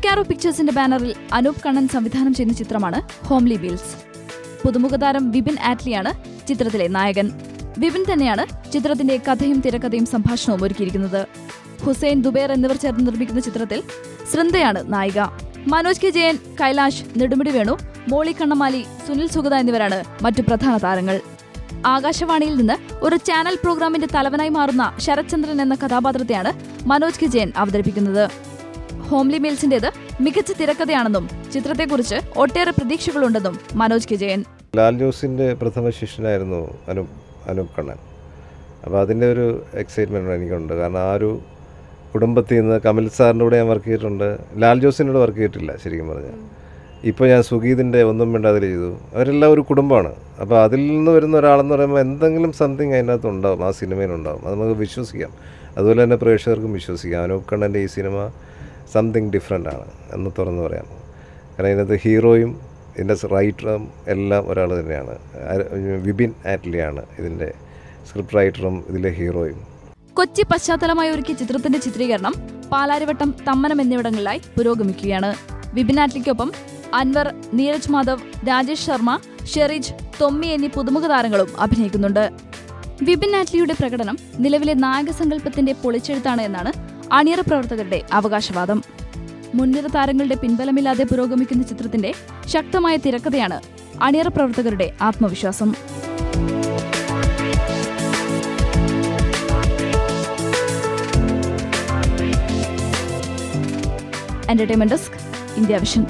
Red കാരോ പിക്ചേഴ്സിന്റെ ബാനറിൽ അനൂപ് കണ്ണൻ സംവിധാനം ചെയ്യുന്ന ചിത്രമാണ് ഹോംലി വീൽസ്. പുതുമുഖ താരം വിപിൻ ആറ്റ്ലിയാണ് ചിത്രത്തിലെ നായകൻ. വിപിൻ തന്നെയാണ് ചിത്രത്തിന്റെ കഥയും തിരക്കഥയും സംഭാഷണവും ഒരുക്കിയിരിക്കുന്നത്. ഹുസൈൻ ദുബേർ എന്നിവർ ചേർന്ന് നിർമ്മിക്കുന്ന ചിത്രത്തിൽ സൃന്ദയാണ് നായിക. മനോജ് കെ ജയൻ, കൈലാഷ്, നെടുമുടി വേണു, മോളി കണ്ണമാലി, സുനിൽ സുഗത എന്നിവരാണ് മറ്റു പ്രധാന താരങ്ങൾ. ആകാശവാണിയിൽ നിന്ന് ഒരു ചാനൽ പ്രോഗ്രാമിന്റെ തലവനായി മാറുന്ന ശരത്ചന്ദ്രൻ എന്ന കഥാപാത്രത്തെയാണ് മനോജ് കെ ജയൻ അവതരിപ്പിക്കുന്നത്. ഹോംലി മീൽസിന്റേത് മികച്ച തിരക്കഥയാണെന്നും ചിത്രത്തെക്കുറിച്ച് ഒട്ടേറെ പ്രതീക്ഷകളുണ്ടെന്നും മനോജ് കെ ജയൻ. ലാൽ ജോസിന്റെ പ്രഥമ ശിഷ്യനായിരുന്നു അനൂപ് കണ്ണൻ. അപ്പോൾ അതിൻ്റെ ഒരു എക്സൈറ്റ്മെൻറ്റ് എനിക്കുണ്ട്. കാരണം ആ ഒരു കുടുംബത്തിൽ നിന്ന് കമൽ സാറിൻ്റെ കൂടെ ഞാൻ വർക്ക് ചെയ്തിട്ടുണ്ട്. ലാൽ ജോസിനോട് വർക്ക് ചെയ്തിട്ടില്ല ശരിക്കും പറഞ്ഞാൽ. ഇപ്പോൾ ഞാൻ സുഗീതിൻ്റെ ഒന്നും വേണ്ടാതിൽ ചെയ്തു. അവരെല്ലാം ഒരു കുടുംബമാണ്. അപ്പോൾ അതിൽ നിന്ന് വരുന്ന ഒരാളെന്ന് പറയുമ്പോൾ എന്തെങ്കിലും സംതിങ് അതിനകത്ത് ഉണ്ടാവും, ആ സിനിമയിലുണ്ടാവും. അത് നമുക്ക് വിശ്വസിക്കാം. അതുപോലെ തന്നെ പ്രേക്ഷകർക്കും വിശ്വസിക്കാം. അനൂപ് കണ്ണൻ്റെ ഈ സിനിമ സംതിങ് ഡിഫറെൻ്റ് ആണ് എന്ന് തുറന്ന് പറയാം. കാരണം ഇതിനകത്ത് ഹീറോയും ഇതിൻ്റെ റൈറ്ററും എല്ലാം ഒരാൾ തന്നെയാണ്. വിപിൻ ആറ്റ്ലിയാണ് ഇതിൻ്റെ സ്ക്രിപ്റ്റ് റൈറ്ററും ഇതിലെ ഹീറോയും. കൊച്ചി പശ്ചാത്തലമായി ഒരുക്കിയ ചിത്രത്തിന്റെ ചിത്രീകരണം പാലാരിവട്ടം, തമ്മനം എന്നിവിടങ്ങളിലായി പുരോഗമിക്കുകയാണ്. വിപിൻ ആറ്റ്ലിക്കൊപ്പം അൻവർ, നീരജ് മാധവ്, രാജേഷ് ശർമ്മ, ഷെറിജ്, തൊമ്മി എന്നീ പുതുമുഖ താരങ്ങളും അഭിനയിക്കുന്നുണ്ട്. വിപിൻ ആറ്റ്ലിയുടെ പ്രകടനം നിലവിലെ നായകസങ്കല്പത്തിന്റെ പൊളിച്ചെഴുത്താണ് എന്നാണ് അണിയറ പ്രവർത്തകരുടെ അവകാശവാദം. മുൻനിര താരങ്ങളുടെ പിൻബലമില്ലാതെ പുരോഗമിക്കുന്ന ചിത്രത്തിന്റെ ശക്തമായ തിരക്കഥയാണ് അണിയറ പ്രവർത്തകരുടെ ആത്മവിശ്വാസം. Entertainment desk, India vision.